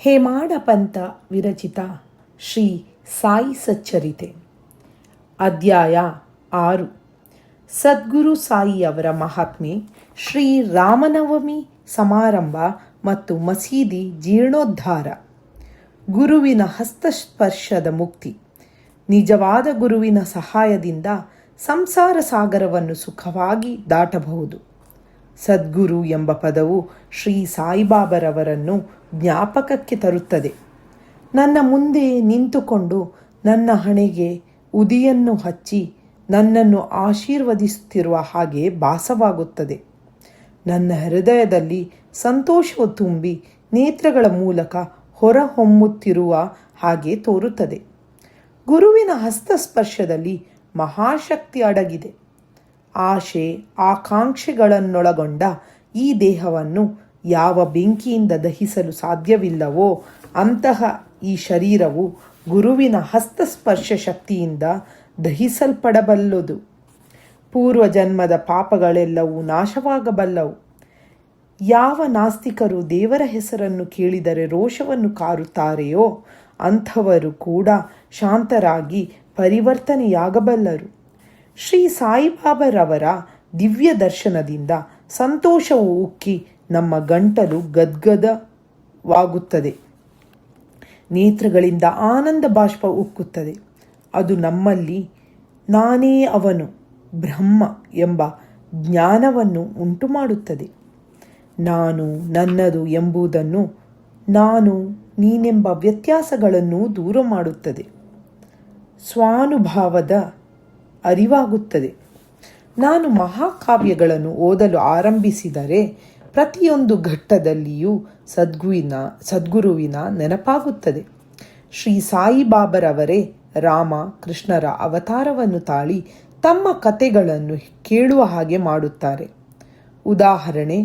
ಹೇಮಾಡ ಪಂಥ ವಿರಚಿತ ಶ್ರೀ ಸಾಯಿ ಸಚ್ಚರಿತೆ. ಅಧ್ಯಾಯ 6. ಸದ್ಗುರು ಸಾಯಿಯವರ ಮಹಾತ್ಮೆ, ಶ್ರೀ ರಾಮನವಮಿ ಸಮಾರಂಭ ಮತ್ತು ಮಸೀದಿ ಜೀರ್ಣೋದ್ಧಾರ. ಗುರುವಿನ ಹಸ್ತಸ್ಪರ್ಶದ ಮುಕ್ತಿ. ನಿಜವಾದ ಗುರುವಿನ ಸಹಾಯದಿಂದ ಸಂಸಾರ ಸಾಗರವನ್ನು ಸುಖವಾಗಿ ದಾಟಬಹುದು. ಸದ್ಗುರು ಎಂಬ ಪದವು ಶ್ರೀ ಸಾಯಿಬಾಬರವರನ್ನು ಜ್ಞಾಪಕಕ್ಕೆ ತರುತ್ತದೆ. ನನ್ನ ಮುಂದೆ ನಿಂತುಕೊಂಡು ನನ್ನ ಹಣೆಗೆ ಉದಿಯನ್ನು ಹಚ್ಚಿ ನನ್ನನ್ನು ಆಶೀರ್ವದಿಸುತ್ತಿರುವ ಹಾಗೆ ಭಾಸವಾಗುತ್ತದೆ. ನನ್ನ ಹೃದಯದಲ್ಲಿ ಸಂತೋಷವು ತುಂಬಿ ನೇತ್ರಗಳ ಮೂಲಕ ಹೊರಹೊಮ್ಮುತ್ತಿರುವ ಹಾಗೆ ತೋರುತ್ತದೆ. ಗುರುವಿನ ಹಸ್ತಸ್ಪರ್ಶದಲ್ಲಿ ಮಹಾಶಕ್ತಿ ಅಡಗಿದೆ. ಆಶೆ ಆಕಾಂಕ್ಷೆಗಳನ್ನೊಳಗೊಂಡ ಈ ದೇಹವನ್ನು ಯಾವ ಬೆಂಕಿಯಿಂದ ದಹಿಸಲು ಸಾಧ್ಯವಿಲ್ಲವೋ ಅಂತಹ ಈ ಶರೀರವು ಗುರುವಿನ ಹಸ್ತಸ್ಪರ್ಶ ಶಕ್ತಿಯಿಂದ ದಹಿಸಲ್ಪಡಬಲ್ಲದು. ಪೂರ್ವಜನ್ಮದ ಪಾಪಗಳೆಲ್ಲವೂ ನಾಶವಾಗಬಲ್ಲವು. ಯಾವ ನಾಸ್ತಿಕರು ದೇವರ ಹೆಸರನ್ನು ಕೇಳಿದರೆ ರೋಷವನ್ನು ಕಾರುತ್ತಾರೆಯೋ ಅಂಥವರು ಕೂಡ ಶಾಂತರಾಗಿ ಪರಿವರ್ತನೆಯಾಗಬಲ್ಲರು. ಶ್ರೀ ಸಾಯಿಬಾಬರವರ ದಿವ್ಯ ದರ್ಶನದಿಂದ ಸಂತೋಷವು ಉಕ್ಕಿ ನಮ್ಮ ಗಂಟಲು ಗದ್ಗದವಾಗುತ್ತದೆ. ನೇತ್ರಗಳಿಂದ ಆನಂದ ಬಾಷ್ಪ ಉಕ್ಕುತ್ತದೆ. ಅದು ನಮ್ಮಲ್ಲಿ ನಾನೇ ಅವನು ಬ್ರಹ್ಮ ಎಂಬ ಜ್ಞಾನವನ್ನು ಉಂಟು ಮಾಡುತ್ತದೆ. ನಾನು ನನ್ನದು ಎಂಬುದನ್ನು, ನಾನು ನೀನೆಂಬ ವ್ಯತ್ಯಾಸಗಳನ್ನು ದೂರ ಮಾಡುತ್ತದೆ. ಸ್ವಾನುಭಾವದ ಅರಿವಾಗುತ್ತದೆ. ನಾನು ಮಹಾಕಾವ್ಯಗಳನ್ನು ಓದಲು ಆರಂಭಿಸಿದರೆ ಪ್ರತಿಯೊಂದು ಘಟ್ಟದಲ್ಲಿಯೂ ಸದ್ಗುರುವಿನ ನೆನಪಾಗುತ್ತದೆ. ಶ್ರೀ ಸಾಯಿಬಾಬರವರೇ ರಾಮ ಕೃಷ್ಣರ ಅವತಾರವನ್ನು ತಾಳಿ ತಮ್ಮ ಕಥೆಗಳನ್ನು ಕೇಳುವ ಹಾಗೆ ಮಾಡುತ್ತಾರೆ. ಉದಾಹರಣೆ,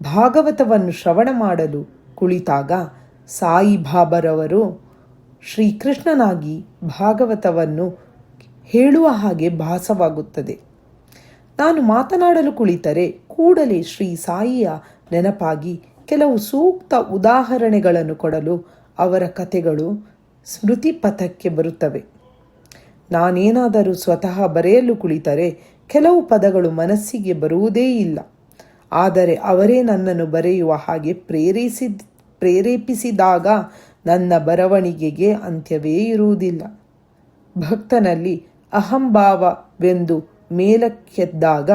ಭಾಗವತವನ್ನು ಶ್ರವಣ ಮಾಡಲು ಕುಳಿತಾಗ ಸಾಯಿಬಾಬರವರು ಶ್ರೀಕೃಷ್ಣನಾಗಿ ಭಾಗವತವನ್ನು ಹೇಳುವ ಹಾಗೆ ಭಾಸವಾಗುತ್ತದೆ. ನಾನು ಮಾತನಾಡಲು ಕುಳಿತರೆ ಕೂಡಲೇ ಶ್ರೀ ಸಾಯಿಯ ನೆನಪಾಗಿ ಕೆಲವು ಸೂಕ್ತ ಉದಾಹರಣೆಗಳನ್ನು ಕೊಡಲು ಅವರ ಕಥೆಗಳು ಸ್ಮೃತಿ ಪಥಕ್ಕೆ ಬರುತ್ತವೆ. ನಾನೇನಾದರೂ ಸ್ವತಃ ಬರೆಯಲು ಕುಳಿತರೆ ಕೆಲವು ಪದಗಳು ಮನಸ್ಸಿಗೆ ಬರುವುದೇ ಇಲ್ಲ. ಆದರೆ ಅವರೇ ನನ್ನನ್ನು ಬರೆಯುವ ಹಾಗೆ ಪ್ರೇರೇಪಿಸಿದಾಗ ನನ್ನ ಬರವಣಿಗೆಗೆ ಅಂತ್ಯವೇ ಇರುವುದಿಲ್ಲ. ಭಕ್ತನಲ್ಲಿ ಅಹಂಭಾವವೆಂದು ಮೇಲಕ್ಕೆದ್ದಾಗ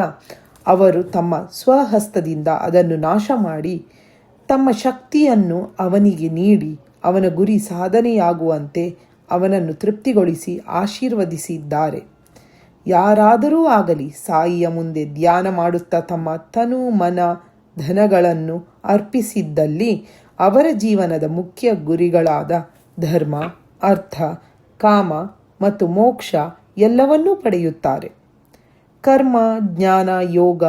ಅವರು ತಮ್ಮ ಸ್ವಹಸ್ತದಿಂದ ಅದನ್ನು ನಾಶ ಮಾಡಿ ತಮ್ಮ ಶಕ್ತಿಯನ್ನು ಅವನಿಗೆ ನೀಡಿ ಅವನ ಗುರಿ ಸಾಧನೆಯಾಗುವಂತೆ ಅವನನ್ನು ತೃಪ್ತಿಗೊಳಿಸಿ ಆಶೀರ್ವದಿಸಿದ್ದಾರೆ. ಯಾರಾದರೂ ಆಗಲಿ ಸಾಯಿಯ ಮುಂದೆ ಧ್ಯಾನ ಮಾಡುತ್ತಾ ತಮ್ಮ ತನು ಮನ ಧನಗಳನ್ನು ಅರ್ಪಿಸಿದ್ದಲ್ಲಿ ಅವರ ಜೀವನದ ಮುಖ್ಯ ಗುರಿಗಳಾದ ಧರ್ಮ, ಅರ್ಥ, ಕಾಮ ಮತ್ತು ಮೋಕ್ಷ ಎಲ್ಲವನ್ನೂ ಪಡೆಯುತ್ತಾರೆ. ಕರ್ಮ, ಜ್ಞಾನ, ಯೋಗ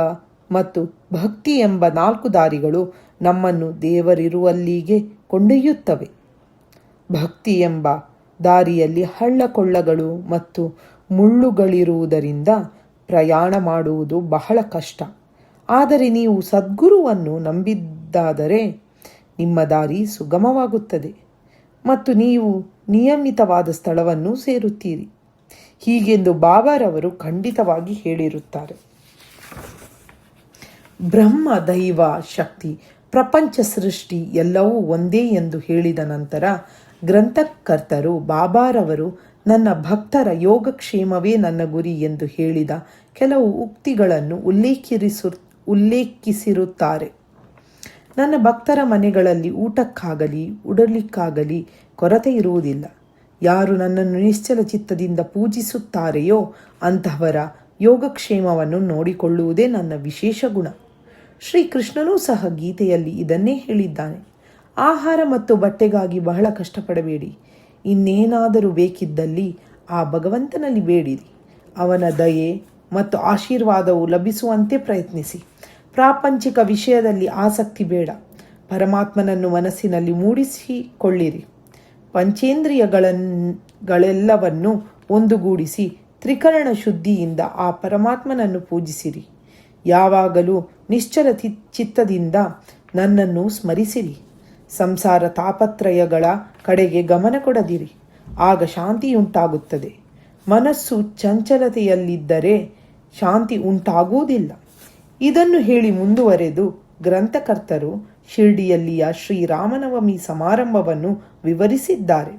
ಮತ್ತು ಭಕ್ತಿ ಎಂಬ 4 ದಾರಿಗಳು ನಮ್ಮನ್ನು ದೇವರಿರುವಲ್ಲಿಗೆ ಕೊಂಡೊಯ್ಯುತ್ತವೆ. ಭಕ್ತಿ ಎಂಬ ದಾರಿಯಲ್ಲಿ ಹಳ್ಳಕೊಳ್ಳಗಳು ಮತ್ತು ಮುಳ್ಳುಗಳಿರುವುದರಿಂದ ಪ್ರಯಾಣ ಮಾಡುವುದು ಬಹಳ ಕಷ್ಟ. ಆದರೆ ನೀವು ಸದ್ಗುರುವನ್ನು ನಂಬಿದ್ದಾದರೆ ನಿಮ್ಮ ದಾರಿ ಸುಗಮವಾಗುತ್ತದೆ ಮತ್ತು ನೀವು ನಿಯಮಿತವಾದ ಸ್ಥಳವನ್ನು ಸೇರುತ್ತೀರಿ. ಹೀಗೆಂದು ಬಾಬಾರವರು ಖಂಡಿತವಾಗಿ ಹೇಳಿರುತ್ತಾರೆ. ಬ್ರಹ್ಮ, ದೈವ, ಶಕ್ತಿ, ಪ್ರಪಂಚ, ಸೃಷ್ಟಿ ಎಲ್ಲವೂ ಒಂದೇ ಎಂದು ಹೇಳಿದ ನಂತರ ಗ್ರಂಥಕರ್ತರು ಬಾಬಾರವರು ನನ್ನ ಭಕ್ತರ ಯೋಗಕ್ಷೇಮವೇ ನನ್ನ ಗುರಿ ಎಂದು ಹೇಳಿದ ಕೆಲವು ಉಕ್ತಿಗಳನ್ನು ಉಲ್ಲೇಖಿಸಿರುತ್ತಾರೆ. ನನ್ನ ಭಕ್ತರ ಮನೆಗಳಲ್ಲಿ ಊಟಕ್ಕಾಗಲಿ ಉಡಲಿಕ್ಕಾಗಲಿ ಕೊರತೆ ಇರುವುದಿಲ್ಲ. ಯಾರು ನನ್ನನ್ನು ನಿಶ್ಚಲ ಚಿತ್ತದಿಂದ ಪೂಜಿಸುತ್ತಾರೆಯೋ ಅಂತಹವರ ಯೋಗಕ್ಷೇಮವನ್ನು ನೋಡಿಕೊಳ್ಳುವುದೇ ನನ್ನ ವಿಶೇಷ ಗುಣ. ಶ್ರೀಕೃಷ್ಣನೂ ಸಹ ಗೀತೆಯಲ್ಲಿ ಇದನ್ನೇ ಹೇಳಿದ್ದಾನೆ. ಆಹಾರ ಮತ್ತು ಬಟ್ಟೆಗಾಗಿ ಬಹಳ ಕಷ್ಟಪಡಬೇಡಿ. ಇನ್ನೇನಾದರೂ ಬೇಕಿದ್ದಲ್ಲಿ ಆ ಭಗವಂತನಲ್ಲಿ ಬೇಡಿರಿ. ಅವನ ದಯೆ ಮತ್ತು ಆಶೀರ್ವಾದವು ಲಭಿಸುವಂತೆ ಪ್ರಯತ್ನಿಸಿ. ಪ್ರಾಪಂಚಿಕ ವಿಷಯದಲ್ಲಿ ಆಸಕ್ತಿ ಬೇಡ. ಪರಮಾತ್ಮನನ್ನು ಮನಸ್ಸಿನಲ್ಲಿ ಮೂಡಿಸಿಕೊಳ್ಳಿರಿ. ಪಂಚೇಂದ್ರಿಯಗಳೆಲ್ಲವನ್ನು ಒಂದುಗೂಡಿಸಿ ತ್ರಿಕರಣ ಶುದ್ಧಿಯಿಂದ ಆ ಪರಮಾತ್ಮನನ್ನು ಪೂಜಿಸಿರಿ. ಯಾವಾಗಲೂ ನಿಶ್ಚಲ ಚಿತ್ತದಿಂದ ನನ್ನನ್ನು ಸ್ಮರಿಸಿರಿ. ಸಂಸಾರ ತಾಪತ್ರಯಗಳ ಕಡೆಗೆ ಗಮನ ಕೊಡದಿರಿ, ಆಗ ಶಾಂತಿಯುಂಟಾಗುತ್ತದೆ. ಮನಸ್ಸು ಚಂಚಲತೆಯಲ್ಲಿದ್ದರೆ ಶಾಂತಿ ಉಂಟಾಗುವುದಿಲ್ಲ. ಇದನ್ನು ಹೇಳಿ ಮುಂದುವರೆದು ಗ್ರಂಥಕರ್ತರು ಶಿರ್ಡಿಯಲ್ಲಿಯ ಶ್ರೀರಾಮನವಮಿ ಸಮಾರಂಭವನ್ನು ವಿವರಿಸಿದ್ದಾರೆ.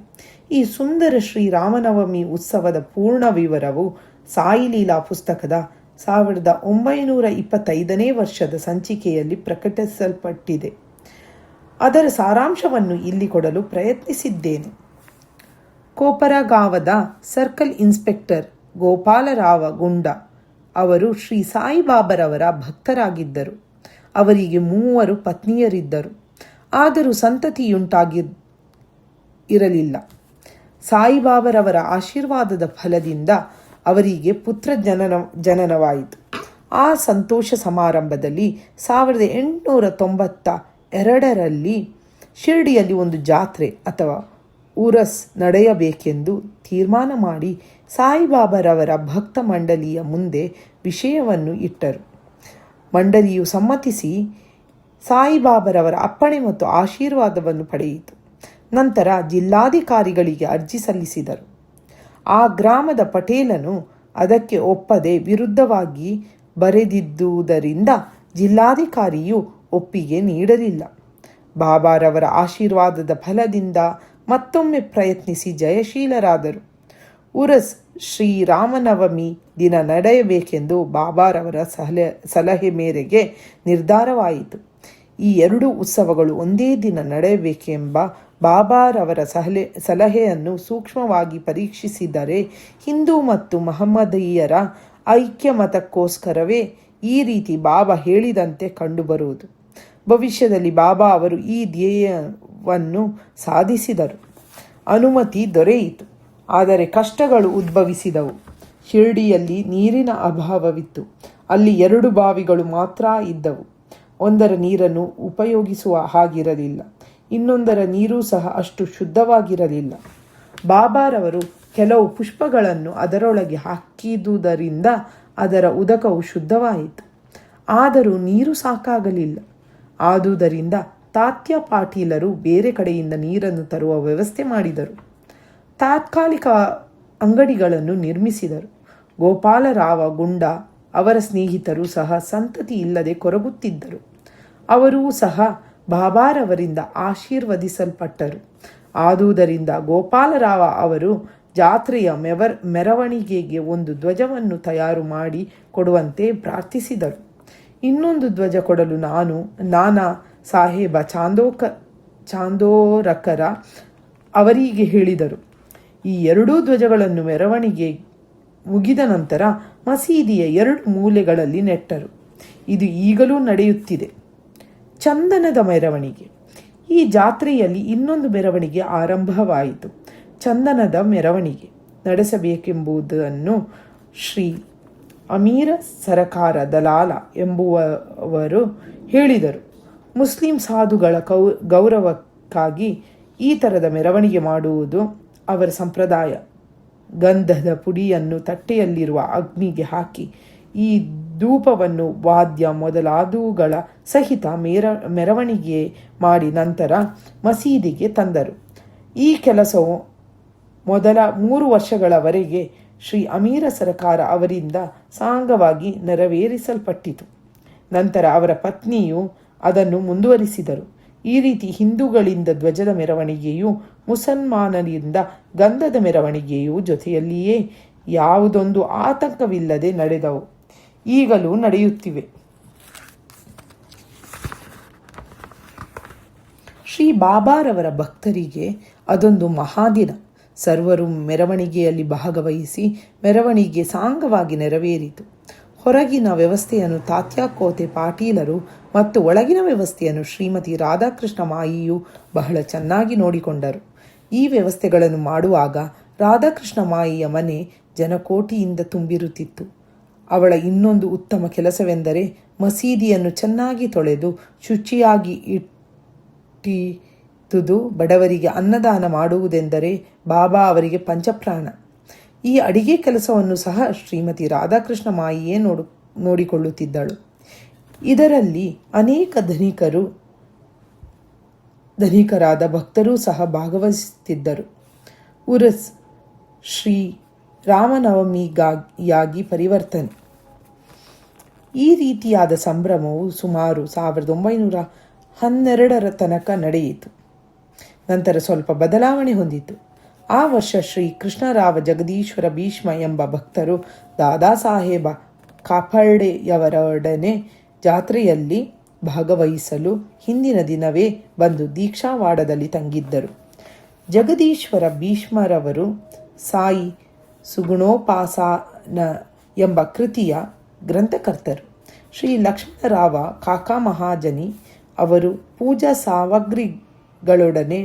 ಈ ಸುಂದರ ಶ್ರೀರಾಮನವಮಿ ಉತ್ಸವದ ಪೂರ್ಣ ವಿವರವು ಸಾಯಿಲೀಲಾ ಪುಸ್ತಕದ 1925ನೇ ವರ್ಷದ ಸಂಚಿಕೆಯಲ್ಲಿ ಪ್ರಕಟಿಸಲ್ಪಟ್ಟಿದೆ. ಅದರ ಸಾರಾಂಶವನ್ನು ಇಲ್ಲಿ ಕೊಡಲು ಪ್ರಯತ್ನಿಸಿದ್ದೇನೆ. ಕೋಪರಗಾವದ ಸರ್ಕಲ್ ಇನ್ಸ್ಪೆಕ್ಟರ್ ಗೋಪಾಲರಾವ ಗುಂಡ ಅವರು ಶ್ರೀ ಸಾಯಿಬಾಬರವರ ಭಕ್ತರಾಗಿದ್ದರು. ಅವರಿಗೆ 3 ಪತ್ನಿಯರಿದ್ದರು. ಆದರೂ ಸಂತತಿಯುಂಟಾಗಿರಲಿಲ್ಲ. ಸಾಯಿಬಾಬರವರ ಆಶೀರ್ವಾದದ ಫಲದಿಂದ ಅವರಿಗೆ ಪುತ್ರ ಜನನವಾಯಿತು. ಆ ಸಂತೋಷ ಸಮಾರಂಭದಲ್ಲಿ 1892ರಲ್ಲಿ ಶಿರ್ಡಿಯಲ್ಲಿ ಒಂದು ಜಾತ್ರೆ ಅಥವಾ ಉರಸ್ ನಡೆಯಬೇಕೆಂದು ತೀರ್ಮಾನ ಮಾಡಿ ಸಾಯಿಬಾಬರವರ ಭಕ್ತ ಮಂಡಳಿಯ ಮುಂದೆ ವಿಷಯವನ್ನು ಇಟ್ಟರು. ಮಂಡಳಿಯು ಸಮ್ಮತಿಸಿ ಸಾಯಿಬಾಬರವರ ಅಪ್ಪಣೆ ಮತ್ತು ಆಶೀರ್ವಾದವನ್ನು ಪಡೆಯಿತು. ನಂತರ ಜಿಲ್ಲಾಧಿಕಾರಿಗಳಿಗೆ ಅರ್ಜಿ ಸಲ್ಲಿಸಿದರು. ಆ ಗ್ರಾಮದ ಪಟೇಲನು ಅದಕ್ಕೆ ಒಪ್ಪದೆ ವಿರುದ್ಧವಾಗಿ ಬರೆದಿದ್ದುದರಿಂದ ಜಿಲ್ಲಾಧಿಕಾರಿಯು ಒಪ್ಪಿಗೆ ನೀಡಲಿಲ್ಲ. ಬಾಬಾರವರ ಆಶೀರ್ವಾದದ ಫಲದಿಂದ ಮತ್ತೊಮ್ಮೆ ಪ್ರಯತ್ನಿಸಿ ಜಯಶೀಲರಾದರು. ಉರಸ್ ಶ್ರೀರಾಮನವಮಿ ದಿನ ನಡೆಯಬೇಕೆಂದು ಬಾಬಾರವರ ಸಲಹೆ ಮೇರೆಗೆ ನಿರ್ಧಾರವಾಯಿತು. ಈ 2 ಉತ್ಸವಗಳು ಒಂದೇ ದಿನ ನಡೆಯಬೇಕೆಂಬ ಬಾಬಾರವರ ಸಲಹೆಯನ್ನು ಸೂಕ್ಷ್ಮವಾಗಿ ಪರೀಕ್ಷಿಸಿದರೆ ಹಿಂದೂ ಮತ್ತು ಮಹಮ್ಮದೀಯರ ಐಕ್ಯಮತಕ್ಕೋಸ್ಕರವೇ ಈ ರೀತಿ ಬಾಬಾ ಹೇಳಿದಂತೆ ಕಂಡುಬರುವುದು. ಭವಿಷ್ಯದಲ್ಲಿ ಬಾಬಾ ಅವರು ಈ ಧ್ಯೇಯವನ್ನು ಸಾಧಿಸಿದರು. ಅನುಮತಿ ದೊರೆಯಿತು. ಆದರೆ ಕಷ್ಟಗಳು ಉದ್ಭವಿಸಿದವು. ಶಿರ್ಡಿಯಲ್ಲಿ ನೀರಿನ ಅಭಾವವಿತ್ತು. ಅಲ್ಲಿ 2 ಬಾವಿಗಳು ಮಾತ್ರ ಇದ್ದವು. ಒಂದರ ನೀರನ್ನು ಉಪಯೋಗಿಸುವ ಹಾಗಿರಲಿಲ್ಲ. ಇನ್ನೊಂದರ ನೀರು ಸಹ ಅಷ್ಟು ಶುದ್ಧವಾಗಿರಲಿಲ್ಲ. ಬಾಬಾರವರು ಕೆಲವು ಪುಷ್ಪಗಳನ್ನು ಅದರೊಳಗೆ ಹಾಕಿದುದರಿಂದ ಅದರ ಉದಕವು ಶುದ್ಧವಾಯಿತು. ಆದರೂ ನೀರು ಸಾಕಾಗಲಿಲ್ಲ. ಆದುದರಿಂದ ತಾತ್ಯ ಪಾಟೀಲರು ಬೇರೆ ಕಡೆಯಿಂದ ನೀರನ್ನು ತರುವ ವ್ಯವಸ್ಥೆ ಮಾಡಿದರು. ತಾತ್ಕಾಲಿಕ ಅಂಗಡಿಗಳನ್ನು ನಿರ್ಮಿಸಿದರು. ಗೋಪಾಲರಾವ ಗುಂಡ ಅವರ ಸ್ನೇಹಿತರು ಸಹ ಸಂತತಿ ಇಲ್ಲದೆ ಕೊರಗುತ್ತಿದ್ದರು. ಅವರೂ ಸಹ ಬಾಬಾರವರಿಂದ ಆಶೀರ್ವದಿಸಲ್ಪಟ್ಟರು. ಆದುದರಿಂದ ಗೋಪಾಲರಾವ ಅವರು ಜಾತ್ರೆಯ ಮೆರವಣಿಗೆಗೆ ಒಂದು ಧ್ವಜವನ್ನು ತಯಾರು ಮಾಡಿ ಕೊಡುವಂತೆ ಪ್ರಾರ್ಥಿಸಿದರು. ಇನ್ನೊಂದು ಧ್ವಜ ಕೊಡಲು ನಾನಾ ಸಾಹೇಬ ಚಾಂದೋರಕರ ಅವರಿಗೆ ಹೇಳಿದರು. ಈ 2 ಧ್ವಜಗಳನ್ನು ಮೆರವಣಿಗೆ ಮುಗಿದ ನಂತರ ಮಸೀದಿಯ 2 ಮೂಲೆಗಳಲ್ಲಿ ನೆಟ್ಟರು. ಇದು ಈಗಲೂ ನಡೆಯುತ್ತಿದೆ. ಚಂದನದ ಮೆರವಣಿಗೆ. ಈ ಜಾತ್ರೆಯಲ್ಲಿ ಇನ್ನೊಂದು ಮೆರವಣಿಗೆ ಆರಂಭವಾಯಿತು. ಚಂದನದ ಮೆರವಣಿಗೆ ನಡೆಸಬೇಕೆಂಬುದನ್ನು ಶ್ರೀ ಅಮೀರ ಸರಕಾರ ದಲಾಲ ಎಂಬುವವರು ಹೇಳಿದರು. ಮುಸ್ಲಿಂ ಸಾಧುಗಳ ಗೌರವಕ್ಕಾಗಿ ಈ ಥರದ ಮೆರವಣಿಗೆ ಮಾಡುವುದು ಅವರ ಸಂಪ್ರದಾಯ. ಗಂಧದ ಪುಡಿಯನ್ನು ತಟ್ಟೆಯಲ್ಲಿರುವ ಅಗ್ನಿಗೆ ಹಾಕಿ ಈ ಧೂಪವನ್ನು ವಾದ್ಯ ಮೊದಲಾದವುಗಳ ಸಹಿತ ಮೆರವಣಿಗೆ ಮಾಡಿ ನಂತರ ಮಸೀದಿಗೆ ತಂದರು. ಈ ಕೆಲಸವು ಮೊದಲ 3 ವರ್ಷಗಳವರೆಗೆ ಶ್ರೀ ಅಮೀರ ಸರಕಾರ ಅವರಿಂದ ಸಾಂಗವಾಗಿ ನೆರವೇರಿಸಲ್ಪಟ್ಟಿತು. ನಂತರ ಅವರ ಪತ್ನಿಯು ಅದನ್ನು ಮುಂದುವರಿಸಿದರು. ಈ ರೀತಿ ಹಿಂದೂಗಳಿಂದ ಧ್ವಜದ ಮೆರವಣಿಗೆಯು, ಮುಸಲ್ಮಾನರಿಂದ ಗಂಧದ ಮೆರವಣಿಗೆಯು ಜೊತೆಯಲ್ಲಿಯೇ ಯಾವುದೊಂದು ಆತಂಕವಿಲ್ಲದೆ ನಡೆದವು. ಈಗಲೂ ನಡೆಯುತ್ತಿವೆ. ಶ್ರೀ ಬಾಬಾರವರ ಭಕ್ತರಿಗೆ ಅದೊಂದು ಮಹಾದಿನ. ಸರ್ವರು ಮೆರವಣಿಗೆಯಲ್ಲಿ ಭಾಗವಹಿಸಿ ಮೆರವಣಿಗೆ ಸಾಂಗವಾಗಿ ನೆರವೇರಿತು. ಹೊರಗಿನ ವ್ಯವಸ್ಥೆಯನ್ನು ತಾತ್ಯಾಕೋತೆ ಪಾಟೀಲರು ಮತ್ತು ಒಳಗಿನ ವ್ಯವಸ್ಥೆಯನ್ನು ಶ್ರೀಮತಿ ರಾಧಾಕೃಷ್ಣ ಮಾಯಿಯು ಬಹಳ ಚೆನ್ನಾಗಿ ನೋಡಿಕೊಂಡರು. ಈ ವ್ಯವಸ್ಥೆಗಳನ್ನು ಮಾಡುವಾಗ ರಾಧಾಕೃಷ್ಣ ಮಾಯಿಯ ಮನೆ ಜನಕೋಟಿಯಿಂದ ತುಂಬಿರುತ್ತಿತ್ತು. ಅವಳ ಇನ್ನೊಂದು ಉತ್ತಮ ಕೆಲಸವೆಂದರೆ ಮಸೀದಿಯನ್ನು ಚೆನ್ನಾಗಿ ತೊಳೆದು ಶುಚಿಯಾಗಿ ಇಟ್ಟಿದುದು. ಬಡವರಿಗೆ ಅನ್ನದಾನ ಮಾಡುವುದೆಂದರೆ ಬಾಬಾ ಅವರಿಗೆ ಪಂಚಪ್ರಾಣ. ಈ ಅಡಿಗೆ ಕೆಲಸವನ್ನು ಸಹ ಶ್ರೀಮತಿ ರಾಧಾಕೃಷ್ಣ ಮಾಯಿಯೇ ನೋಡಿಕೊಳ್ಳುತ್ತಿದ್ದಳು. ಇದರಲ್ಲಿ ಅನೇಕ ಧನಿಕರು ಧನಿಕರಾದ ಭಕ್ತರೂ ಸಹ ಭಾಗವಹಿಸುತ್ತಿದ್ದರು. ಉರಸ್ ಶ್ರೀ ರಾಮನವಮಿಯಾಗಿ ಪರಿವರ್ತನೆ. ಈ ರೀತಿಯಾದ ಸಂಭ್ರಮವು ಸುಮಾರು 1912 ತನಕ ನಡೆಯಿತು. ನಂತರ ಸ್ವಲ್ಪ ಬದಲಾವಣೆ ಹೊಂದಿತು. ಆ ವರ್ಷ ಶ್ರೀ ಕೃಷ್ಣರಾವ ಜಗದೀಶ್ವರ ಭೀಷ್ಮ ಎಂಬ ಭಕ್ತರು ದಾದಾ ಸಾಹೇಬ ಕಾಪರ್ಡೆಯವರೊಡನೆ ಜಾತ್ರೆಯಲ್ಲಿ ಭಾಗವಹಿಸಲು ಹಿಂದಿನ ದಿನವೇ ಬಂದು ದೀಕ್ಷಾವಾಡದಲ್ಲಿ ತಂಗಿದ್ದರು. ಜಗದೀಶ್ವರ ಭೀಷ್ಮರವರು ಸಾಯಿ ಸುಗುಣೋಪಾಸನ ಎಂಬ ಕೃತಿಯ ಗ್ರಂಥಕರ್ತರು. ಶ್ರೀ ಲಕ್ಷ್ಮಣರಾವ ಕಾಕಾ ಮಹಾಜನಿ ಅವರು ಪೂಜಾ ಸಾಮಗ್ರಿಗಳೊಡನೆ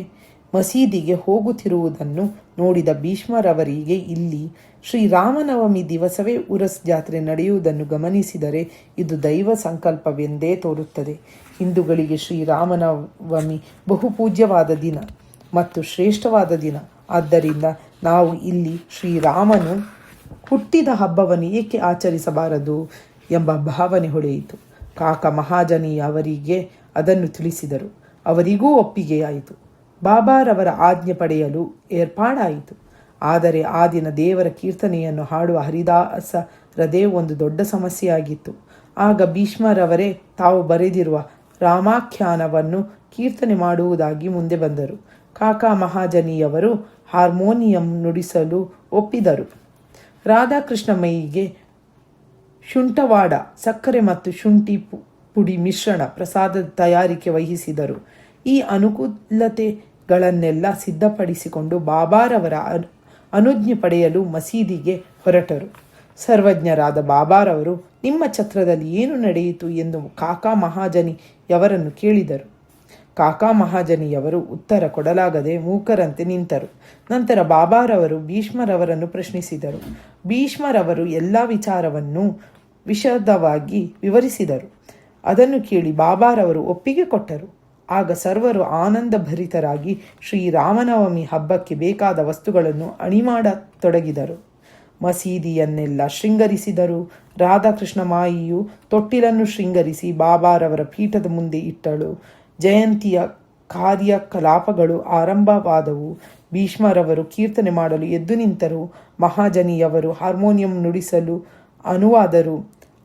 ಮಸೀದಿಗೆ ಹೋಗುತ್ತಿರುವುದನ್ನು ನೋಡಿದ ಭೀಷ್ಮರವರಿಗೆ ಇಲ್ಲಿ ಶ್ರೀರಾಮನವಮಿ ದಿವಸವೇ ಉರಸ್ ಜಾತ್ರೆ ನಡೆಯುವುದನ್ನು ಗಮನಿಸಿದರೆ ಇದು ದೈವ ಸಂಕಲ್ಪವೆಂದೇ ತೋರುತ್ತದೆ. ಹಿಂದೂಗಳಿಗೆ ಶ್ರೀರಾಮನವಮಿ ಬಹುಪೂಜ್ಯವಾದ ದಿನ ಮತ್ತು ಶ್ರೇಷ್ಠವಾದ ದಿನ. ಆದ್ದರಿಂದ ನಾವು ಇಲ್ಲಿ ಶ್ರೀರಾಮನು ಹುಟ್ಟಿದ ಹಬ್ಬವನ್ನು ಏಕೆ ಆಚರಿಸಬಾರದು ಎಂಬ ಭಾವನೆ ಹೊಳೆಯಿತು. ಕಾಕ ಮಹಾಜನಿ ಅವರಿಗೆ ಅದನ್ನು ತಿಳಿಸಿದರು. ಅವರಿಗೂ ಒಪ್ಪಿಗೆಯಾಯಿತು. ಬಾಬಾರವರ ಆಜ್ಞೆ ಪಡೆಯಲು ಏರ್ಪಾಡಾಯಿತು. ಆದರೆ ಆ ದಿನ ದೇವರ ಕೀರ್ತನೆಯನ್ನು ಹಾಡುವ ಹರಿದಾಸರದೇ ಒಂದು ದೊಡ್ಡ ಸಮಸ್ಯೆಯಾಗಿತ್ತು. ಆಗ ಭೀಷ್ಮರವರೇ ತಾವು ಬರೆದಿರುವ ರಾಮಾಖ್ಯಾನವನ್ನು ಕೀರ್ತನೆ ಮಾಡುವುದಾಗಿ ಮುಂದೆ ಬಂದರು. ಕಾಕಾ ಮಹಾಜನಿಯವರು ಹಾರ್ಮೋನಿಯಂ ನುಡಿಸಲು ಒಪ್ಪಿದರು. ರಾಧಾಕೃಷ್ಣಮಯ್ಯಿಗೆ ಶುಂಠವಾಡ, ಸಕ್ಕರೆ ಮತ್ತು ಶುಂಠಿ ಪುಡಿ ಮಿಶ್ರಣ ಪ್ರಸಾದದ ತಯಾರಿಕೆ ವಹಿಸಿದರು. ಈ ಅನುಕೂಲತೆಗಳನ್ನೆಲ್ಲ ಸಿದ್ಧಪಡಿಸಿಕೊಂಡು ಬಾಬಾರವರ ಅನುಜ್ಞೆ ಪಡೆಯಲು ಮಸೀದಿಗೆ ಹೊರಟರು. ಸರ್ವಜ್ಞರಾದ ಬಾಬಾರವರು ನಿಮ್ಮ ಛತ್ರದಲ್ಲಿ ಏನು ನಡೆಯಿತು ಎಂದು ಕಾಕಾ ಮಹಾಜನಿಯವರನ್ನು ಕೇಳಿದರು. ಕಾಕಾ ಮಹಾಜನಿಯವರು ಉತ್ತರ ಕೊಡಲಾಗದೆ ಮೂಕರಂತೆ ನಿಂತರು. ನಂತರ ಬಾಬಾರವರು ಭೀಷ್ಮರವರನ್ನು ಪ್ರಶ್ನಿಸಿದರು. ಭೀಷ್ಮರವರು ಎಲ್ಲ ವಿಚಾರವನ್ನು ವಿಶದವಾಗಿ ವಿವರಿಸಿದರು. ಅದನ್ನು ಕೇಳಿ ಬಾಬಾರವರು ಒಪ್ಪಿಗೆ ಕೊಟ್ಟರು. ಆಗ ಸರ್ವರು ಆನಂದಭರಿತರಾಗಿ ಶ್ರೀರಾಮನವಮಿ ಹಬ್ಬಕ್ಕೆ ಬೇಕಾದ ವಸ್ತುಗಳನ್ನು ಅಣಿಮಾಡತೊಡಗಿದರು. ಮಸೀದಿಯನ್ನೆಲ್ಲ ಶೃಂಗರಿಸಿದರು. ರಾಧಾಕೃಷ್ಣ ಮಾಯಿಯು ತೊಟ್ಟಿಲನ್ನು ಶೃಂಗರಿಸಿ ಬಾಬಾರವರ ಪೀಠದ ಮುಂದೆ ಇಟ್ಟಳು. ಜಯಂತಿಯ ಕಾರ್ಯಕಲಾಪಗಳು ಆರಂಭವಾದವು. ಭೀಷ್ಮರವರು ಕೀರ್ತನೆ ಮಾಡಲು ಎದ್ದು ನಿಂತರು. ಮಹಾಜನಿಯವರು ಹಾರ್ಮೋನಿಯಂ ನುಡಿಸಲು ಅನುವಾದರು.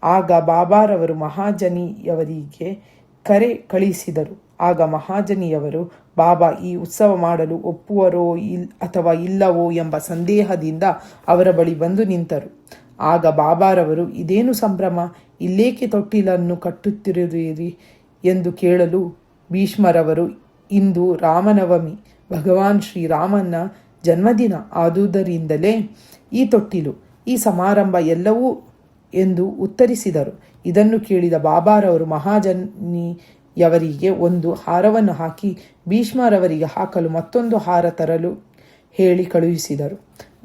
ಆಗ ಬಾಬಾರವರು ಮಹಾಜನಿಯವರಿಗೆ ಕರೆ ಕಳಿಸಿದರು. ಆಗ ಮಹಾಜನಿಯವರು ಬಾಬಾ ಈ ಉತ್ಸವ ಮಾಡಲು ಒಪ್ಪುವರೋ ಅಥವಾ ಇಲ್ಲವೋ ಎಂಬ ಸಂದೇಹದಿಂದ ಅವರ ಬಳಿ ಬಂದು ನಿಂತರು. ಆಗ ಬಾಬಾರವರು ಇದೇನು ಸಂಭ್ರಮ, ಇಲ್ಲೇಕೆ ತೊಟ್ಟಿಲನ್ನು ಕಟ್ಟುತ್ತಿರುವಿರಿ ಎಂದು ಕೇಳಲು ಭೀಷ್ಮರವರು ಇಂದು ರಾಮನವಮಿ, ಭಗವಾನ್ ಶ್ರೀರಾಮನ ಜನ್ಮದಿನ ಆದುದರಿಂದಲೇ ಈ ತೊಟ್ಟಿಲು, ಈ ಸಮಾರಂಭ ಎಲ್ಲವೂ ಎಂದು ಉತ್ತರಿಸಿದರು. ಇದನ್ನು ಕೇಳಿದ ಬಾಬಾರವರು ಮಹಾಜನಿಯವರಿಗೆ ಒಂದು ಹಾರವನ್ನು ಹಾಕಿ ಭೀಷ್ಮರವರಿಗೆ ಹಾಕಲು ಮತ್ತೊಂದು ಹಾರ ತರಲು ಹೇಳಿ ಕಳುಹಿಸಿದರು.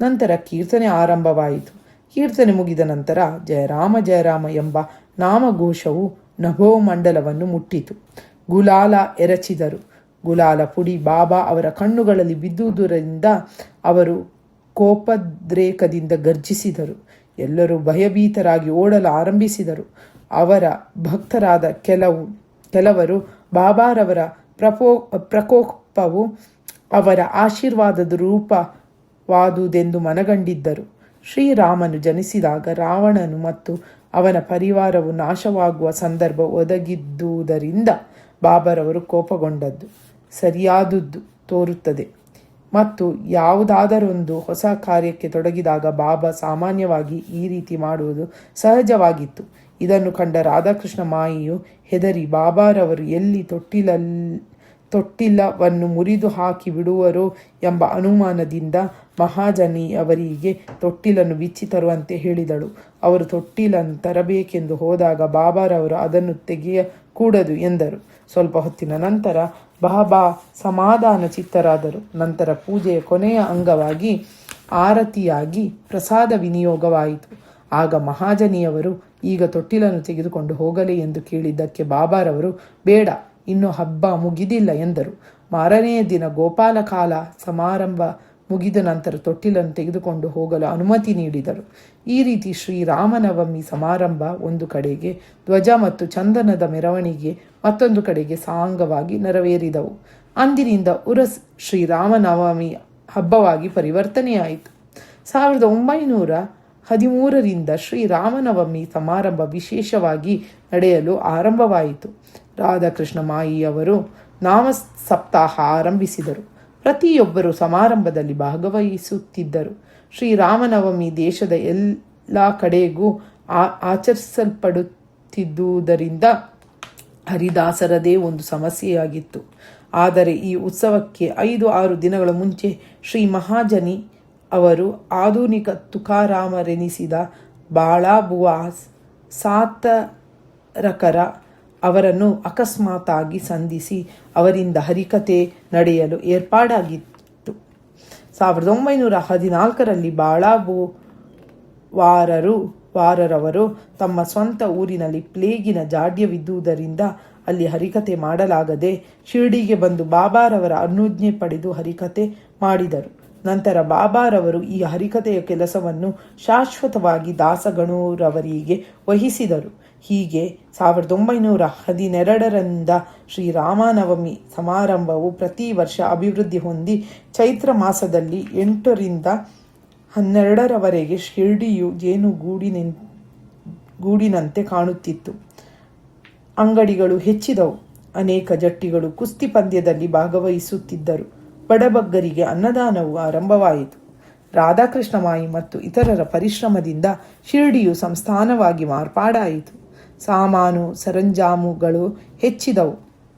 ನಂತರ ಕೀರ್ತನೆ ಆರಂಭವಾಯಿತು. ಕೀರ್ತನೆ ಮುಗಿದ ನಂತರ ಜಯರಾಮ ಜಯರಾಮ ಎಂಬ ನಾಮಘೋಷವು ನಭೋಮಂಡಲವನ್ನು ಮುಟ್ಟಿತು. ಗುಲಾಲ ಎರಚಿದರು. ಗುಲಾಲ ಪುಡಿ ಬಾಬಾ ಅವರ ಕಣ್ಣುಗಳಲ್ಲಿ ಬಿದ್ದುದರಿಂದ ಅವರು ಕೋಪದ್ರೇಕದಿಂದ ಗರ್ಜಿಸಿದರು. ಎಲ್ಲರೂ ಭಯಭೀತರಾಗಿ ಓಡಲು ಆರಂಭಿಸಿದರು. ಅವರ ಭಕ್ತರಾದ ಕೆಲವರು ಬಾಬಾರವರ ಪ್ರಕೋಪವು ಅವರ ಆಶೀರ್ವಾದದ ರೂಪವಾದುದೆಂದು ಮನಗಂಡಿದ್ದರು. ಶ್ರೀರಾಮನು ಜನಿಸಿದಾಗ ರಾವಣನು ಮತ್ತು ಅವನ ಪರಿವಾರವು ನಾಶವಾಗುವ ಸಂದರ್ಭ ಒದಗಿದ್ದುದರಿಂದ ಬಾಬಾರವರು ಕೋಪಗೊಂಡದ್ದು ಸರಿಯಾದುದು ತೋರುತ್ತದೆ. ಮತ್ತು ಯಾವುದಾದರೊಂದು ಹೊಸ ಕಾರ್ಯಕ್ಕೆ ತೊಡಗಿದಾಗ ಬಾಬಾ ಸಾಮಾನ್ಯವಾಗಿ ಈ ರೀತಿ ಮಾಡುವುದು ಸಹಜವಾಗಿತ್ತು. ಇದನ್ನು ಕಂಡ ರಾಧಾಕೃಷ್ಣ ಮಾಯಿಯು ಹೆದರಿ ಬಾಬಾರವರು ಎಲ್ಲಿ ತೊಟ್ಟಿಲವನ್ನು ಮುರಿದು ಹಾಕಿ ಬಿಡುವರೋ ಎಂಬ ಅನುಮಾನದಿಂದ ಮಹಾಜನಿಯವರಿಗೆ ತೊಟ್ಟಿಲನ್ನು ಬಿಚ್ಚಿ ತರುವಂತೆ ಹೇಳಿದಳು. ಅವರು ತೊಟ್ಟಿಲನ್ನು ತರಬೇಕೆಂದು ಹೋದಾಗ ಬಾಬಾರವರು ಅದನ್ನು ತೆಗೆಯಕೂಡದು ಎಂದರು. ಸ್ವಲ್ಪ ಹೊತ್ತಿನ ನಂತರ ಬಾಬಾ ಸಮಾಧಾನ ಚಿತ್ತರಾದರು. ನಂತರ ಪೂಜೆಯ ಕೊನೆಯ ಅಂಗವಾಗಿ ಆರತಿಯಾಗಿ ಪ್ರಸಾದ ವಿನಿಯೋಗವಾಯಿತು. ಆಗ ಮಹಾಜನಿಯವರು ಈಗ ತೊಟ್ಟಿಲನ್ನು ತೆಗೆದುಕೊಂಡು ಹೋಗಲಿ ಎಂದು ಕೇಳಿದ್ದಕ್ಕೆ ಬಾಬಾರವರು ಬೇಡ, ಇನ್ನು ಹಬ್ಬ ಮುಗಿದಿಲ್ಲ ಎಂದರು. ಮಾರನೆಯ ದಿನ ಗೋಪಾಲಕಾಲ ಸಮಾರಂಭ ಮುಗಿದ ನಂತರ ತೊಟ್ಟಿಲನ್ನು ತೆಗೆದುಕೊಂಡು ಹೋಗಲು ಅನುಮತಿ ನೀಡಿದರು. ಈ ರೀತಿ ಶ್ರೀರಾಮನವಮಿ ಸಮಾರಂಭ ಒಂದು ಕಡೆಗೆ, ಧ್ವಜ ಮತ್ತು ಚಂದನದ ಮೆರವಣಿಗೆ ಮತ್ತೊಂದು ಕಡೆಗೆ ಸಾಂಗವಾಗಿ ನೆರವೇರಿದವು. ಅಂದಿನಿಂದ ಉರಸ್ ಶ್ರೀರಾಮನವಮಿ ಹಬ್ಬವಾಗಿ ಪರಿವರ್ತನೆಯಾಯಿತು. 1913ರಿಂದ ಶ್ರೀರಾಮನವಮಿ ಸಮಾರಂಭ ವಿಶೇಷವಾಗಿ ನಡೆಯಲು ಆರಂಭವಾಯಿತು. ರಾಧಾಕೃಷ್ಣ ಮಾಯಿಯವರು ನಾಮ ಸಪ್ತಾಹ ಆರಂಭಿಸಿದರು. ಪ್ರತಿಯೊಬ್ಬರು ಸಮಾರಂಭದಲ್ಲಿ ಭಾಗವಹಿಸುತ್ತಿದ್ದರು. ಶ್ರೀರಾಮನವಮಿ ದೇಶದ ಎಲ್ಲ ಕಡೆಗೂ ಆಚರಿಸಲ್ಪಡುತ್ತಿದ್ದುದರಿಂದ ಹರಿದಾಸರದೇ ಒಂದು ಸಮಸ್ಯೆಯಾಗಿತ್ತು. ಆದರೆ ಈ ಉತ್ಸವಕ್ಕೆ 5-6 ದಿನಗಳ ಮುಂಚೆ ಶ್ರೀ ಮಹಾಜನಿ ಅವರು ಆಧುನಿಕ ತುಕಾರಾಮರೆನಿಸಿದ ಬಾಳಾಬುವಾ ಸಾತರಕರ ಅವರನ್ನು ಅಕಸ್ಮಾತಾಗಿ ಸಂಧಿಸಿ ಅವರಿಂದ ಹರಿಕತೆ ನಡೆಯಲು ಏರ್ಪಾಡಾಗಿತ್ತು. 1914ರಲ್ಲಿ ಬಾಳಾಬುವಾರರವರು ತಮ್ಮ ಸ್ವಂತ ಊರಿನಲ್ಲಿ ಪ್ಲೇಗಿನ ಜಾಡ್ಯವಿದ್ದುದರಿಂದ ಅಲ್ಲಿ ಹರಿಕತೆ ಮಾಡಲಾಗದೆ ಶಿರ್ಡಿಗೆ ಬಂದು ಬಾಬಾರವರ ಅನುಜ್ಞೆ ಪಡೆದು ಹರಿಕತೆ ಮಾಡಿದರು. ನಂತರ ಬಾಬಾರವರು ಈ ಹರಿಕತೆಯ ಕೆಲಸವನ್ನು ಶಾಶ್ವತವಾಗಿ ದಾಸಗಣೂರವರಿಗೆ ವಹಿಸಿದರು. ಹೀಗೆ 1912ರಿಂದ ಶ್ರೀರಾಮನವಮಿ ಸಮಾರಂಭವು ಪ್ರತಿ ವರ್ಷ ಅಭಿವೃದ್ಧಿ ಹೊಂದಿ ಚೈತ್ರ ಮಾಸದಲ್ಲಿ 8ರಿಂದ 12ರವರೆಗೆ ಶಿರ್ಡಿಯು ಜೇನುಗೂಡಿನಂತೆ ಕಾಣುತ್ತಿತ್ತು. ಅಂಗಡಿಗಳು ಹೆಚ್ಚಿದವು. ಅನೇಕ ಜಟ್ಟಿಗಳು ಕುಸ್ತಿ ಪಂದ್ಯದಲ್ಲಿ ಭಾಗವಹಿಸುತ್ತಿದ್ದರು. ಬಡಬಗ್ಗರಿಗೆ ಅನ್ನದಾನವು ಆರಂಭವಾಯಿತು. ರಾಧಾಕೃಷ್ಣ ಮಾಯಿ ಮತ್ತು ಇತರರ ಪರಿಶ್ರಮದಿಂದ ಶಿರ್ಡಿಯು ಸಂಸ್ಥಾನವಾಗಿ ಮಾರ್ಪಾಡಾಯಿತು. ಸಾಮಾನು ಸರಂಜಾಮುಗಳು ಹೆಚ್ಚಿದವು.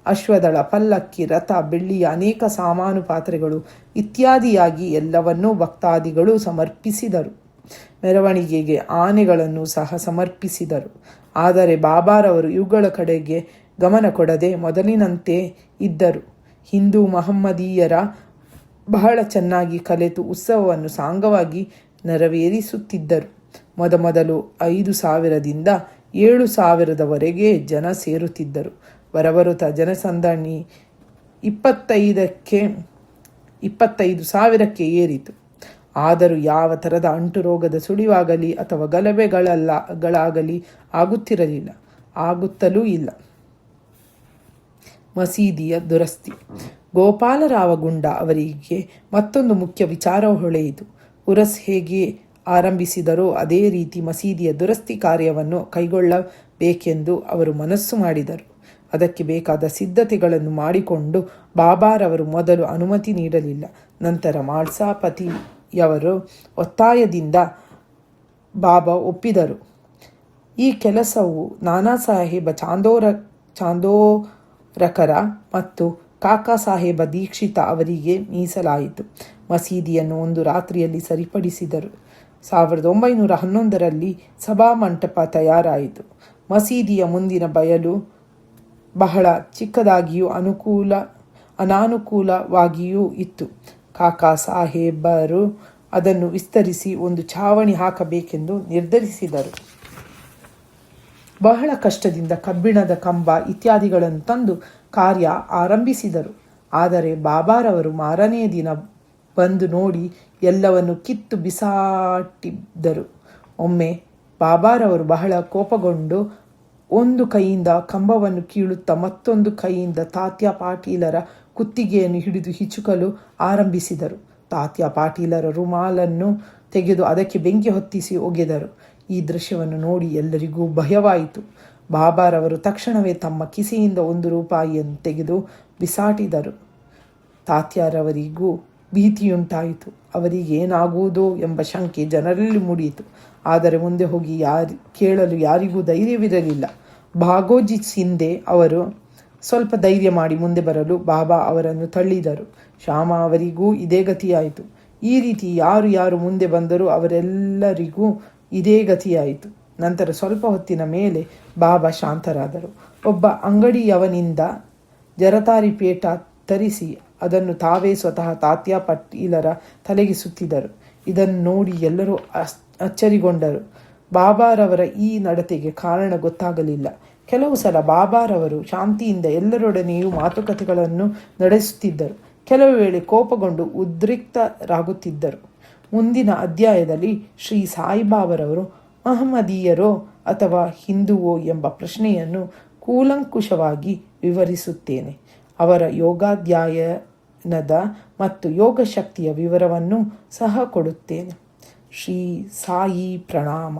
ಅಶ್ವದಳ, ಪಲ್ಲಕ್ಕಿ, ರಥ, ಬೆಳ್ಳಿಯ ಅನೇಕ ಸಾಮಾನು ಪಾತ್ರೆಗಳು ಇತ್ಯಾದಿಯಾಗಿ ಎಲ್ಲವನ್ನೂ ಭಕ್ತಾದಿಗಳು ಸಮರ್ಪಿಸಿದರು. ಮೆರವಣಿಗೆಗೆ ಆನೆಗಳನ್ನು ಸಹ ಸಮರ್ಪಿಸಿದರು. ಆದರೆ ಬಾಬಾರವರು ಇವುಗಳ ಕಡೆಗೆ ಗಮನ ಕೊಡದೆ ಮೊದಲಿನಂತೆ ಇದ್ದರು. ಹಿಂದೂ ಮಹಮ್ಮದೀಯರ ಬಹಳ ಚೆನ್ನಾಗಿ ಕಲೆತು ಉತ್ಸವವನ್ನು ಸಾಂಗವಾಗಿ ನೆರವೇರಿಸುತ್ತಿದ್ದರು. ಮೊದಲು 5,000ದಿಂದ 7,000ರವರೆಗೆ ಜನ ಸೇರುತ್ತಿದ್ದರು. ಬರಬರುತ್ತಾ ಜನಸಂದಣಿ 25,000ಕ್ಕೆ ಏರಿತು. ಆದರೂ ಯಾವ ಥರದ ಅಂಟುರೋಗದ ಸುಳಿವಾಗಲಿ ಅಥವಾ ಗಲಭೆಗಳಾಗಲಿ ಆಗುತ್ತಲೂ ಇಲ್ಲ. ಮಸೀದಿಯ ದುರಸ್ತಿ. ಗೋಪಾಲರಾವ ಗುಂಡ ಅವರಿಗೆ ಮತ್ತೊಂದು ಮುಖ್ಯ ವಿಚಾರ ಹೊಳೆಯಿತು. ಉರಸ್ ಹೇಗೆ ಆರಂಭಿಸಿದರೋ ಅದೇ ರೀತಿ ಮಸೀದಿಯ ದುರಸ್ತಿ ಕಾರ್ಯವನ್ನು ಕೈಗೊಳ್ಳಬೇಕೆಂದು ಅವರು ಮನಸ್ಸು ಮಾಡಿದರು. ಅದಕ್ಕೆ ಬೇಕಾದ ಸಿದ್ಧತೆಗಳನ್ನು ಮಾಡಿಕೊಂಡು ಬಾಬಾರವರು ಮೊದಲು ಅನುಮತಿ ನೀಡಲಿಲ್ಲ. ನಂತರ ಮಾಳ್ಸಾಪತಿಯವರ ಒತ್ತಾಯದಿಂದ ಬಾಬಾ ಒಪ್ಪಿದರು. ಈ ಕೆಲಸವು ನಾನಾ ಸಾಹೇಬ ಚಾಂದೋರಕರ ಮತ್ತು ಕಾಕಾ ಸಾಹೇಬ ದೀಕ್ಷಿತ ಅವರಿಗೆ ಮೀಸಲಾಯಿತು. ಮಸೀದಿಯನ್ನು ಒಂದು ರಾತ್ರಿಯಲ್ಲಿ ಸರಿಪಡಿಸಿದರು. 1911ರಲ್ಲಿ ಸಭಾಮಂಟಪ ತಯಾರಾಯಿತು. ಮಸೀದಿಯ ಮುಂದಿನ ಬಯಲು ಬಹಳ ಚಿಕ್ಕದಾಗಿಯೂ ಅನಾನುಕೂಲವಾಗಿಯೂ ಇತ್ತು. ಕಾಕಾ ಸಾಹೇಬರು ಅದನ್ನು ವಿಸ್ತರಿಸಿ ಒಂದು ಛಾವಣಿ ಹಾಕಬೇಕೆಂದು ನಿರ್ಧರಿಸಿದರು. ಬಹಳ ಕಷ್ಟದಿಂದ ಕಬ್ಬಿಣದ ಕಂಬ ಇತ್ಯಾದಿಗಳನ್ನು ತಂದು ಕಾರ್ಯ ಆರಂಭಿಸಿದರು. ಆದರೆ ಬಾಬಾರವರು ಮಾರನೆಯ ದಿನ ಬಂದು ನೋಡಿ ಎಲ್ಲವನ್ನು ಕಿತ್ತು ಬಿಸಾಟಿದ್ದರು. ಒಮ್ಮೆ ಬಾಬಾರವರು ಬಹಳ ಕೋಪಗೊಂಡು ಒಂದು ಕೈಯಿಂದ ಕಂಬವನ್ನು ಕೀಳುತ್ತಾ ಮತ್ತೊಂದು ಕೈಯಿಂದ ತಾತ್ಯ ಪಾಟೀಲರ ಕುತ್ತಿಗೆಯನ್ನು ಹಿಡಿದು ಹಿಚುಕಲು ಆರಂಭಿಸಿದರು. ತಾತ್ಯ ಪಾಟೀಲರ ರುಮಾಲನ್ನು ತೆಗೆದು ಅದಕ್ಕೆ ಬೆಂಕಿ ಹೊತ್ತಿಸಿ ಒಗೆದರು. ಈ ದೃಶ್ಯವನ್ನು ನೋಡಿ ಎಲ್ಲರಿಗೂ ಭಯವಾಯಿತು. ಬಾಬಾರವರು ತಕ್ಷಣವೇ ತಮ್ಮ ಕಿಸೆಯಿಂದ 1 ರೂಪಾಯಿಯನ್ನು ತೆಗೆದು ಬಿಸಾಟಿದರು. ತಾತ್ಯಾರವರಿಗೂ ಭೀತಿಯುಂಟಾಯಿತು. ಅವರಿಗೇನಾಗುವುದೋ ಎಂಬ ಶಂಕೆ ಜನರಲ್ಲಿ ಮೂಡಿಯಿತು. ಆದರೆ ಮುಂದೆ ಹೋಗಿ ಕೇಳಲು ಯಾರಿಗೂ ಧೈರ್ಯವಿರಲಿಲ್ಲ. ಭಾಗೋಜಿ ಸಿಂಧೆ ಅವರು ಸ್ವಲ್ಪ ಧೈರ್ಯ ಮಾಡಿ ಮುಂದೆ ಬರಲು ಬಾಬಾ ಅವರನ್ನು ತಳ್ಳಿದರು. ಶ್ಯಾಮ ಅವರಿಗೂ ಇದೇ ಗತಿಯಾಯಿತು. ಈ ರೀತಿ ಯಾರು ಮುಂದೆ ಬಂದರೂ ಅವರೆಲ್ಲರಿಗೂ ಇದೇ ಗತಿಯಾಯಿತು. ನಂತರ ಸ್ವಲ್ಪ ಹೊತ್ತಿನ ಮೇಲೆ ಬಾಬಾ ಶಾಂತರಾದರು. ಒಬ್ಬ ಅಂಗಡಿಯವನಿಂದ ಜರತಾರಿ ಪೇಟ ತರಿಸಿ ಅದನ್ನು ತಾವೇ ಸ್ವತಃ ತಾತ್ಯ ಪಾಟೀಲರ ತಲೆಗೆ ಸುತ್ತಿದರು. ಇದನ್ನು ನೋಡಿ ಎಲ್ಲರೂ ಅಚ್ಚರಿಗೊಂಡರು. ಬಾಬಾರವರ ಈ ನಡತೆಗೆ ಕಾರಣ ಗೊತ್ತಾಗಲಿಲ್ಲ. ಕೆಲವು ಸಲ ಬಾಬಾರವರು ಶಾಂತಿಯಿಂದ ಎಲ್ಲರೊಡನೆಯೂ ಮಾತುಕತೆಗಳನ್ನು ನಡೆಸುತ್ತಿದ್ದರು. ಕೆಲವು ವೇಳೆ ಕೋಪಗೊಂಡು ಉದ್ರಿಕ್ತರಾಗುತ್ತಿದ್ದರು. ಮುಂದಿನ ಅಧ್ಯಾಯದಲ್ಲಿ ಶ್ರೀ ಸಾಯಿಬಾಬಾರವರು ಮಹಮ್ಮದೀಯರೋ ಅಥವಾ ಹಿಂದುವೋ ಎಂಬ ಪ್ರಶ್ನೆಯನ್ನು ಕೂಲಂಕುಷವಾಗಿ ವಿವರಿಸುತ್ತೇನೆ. ಅವರ ಯೋಗಾಧ್ಯಾಯನದ ಮತ್ತು ಯೋಗ ಶಕ್ತಿಯ ವಿವರವನ್ನು ಸಹ ಕೊಡುತ್ತೇನೆ. ಶ್ರೀ ಸಾಯಿ ಪ್ರಣಾಮ.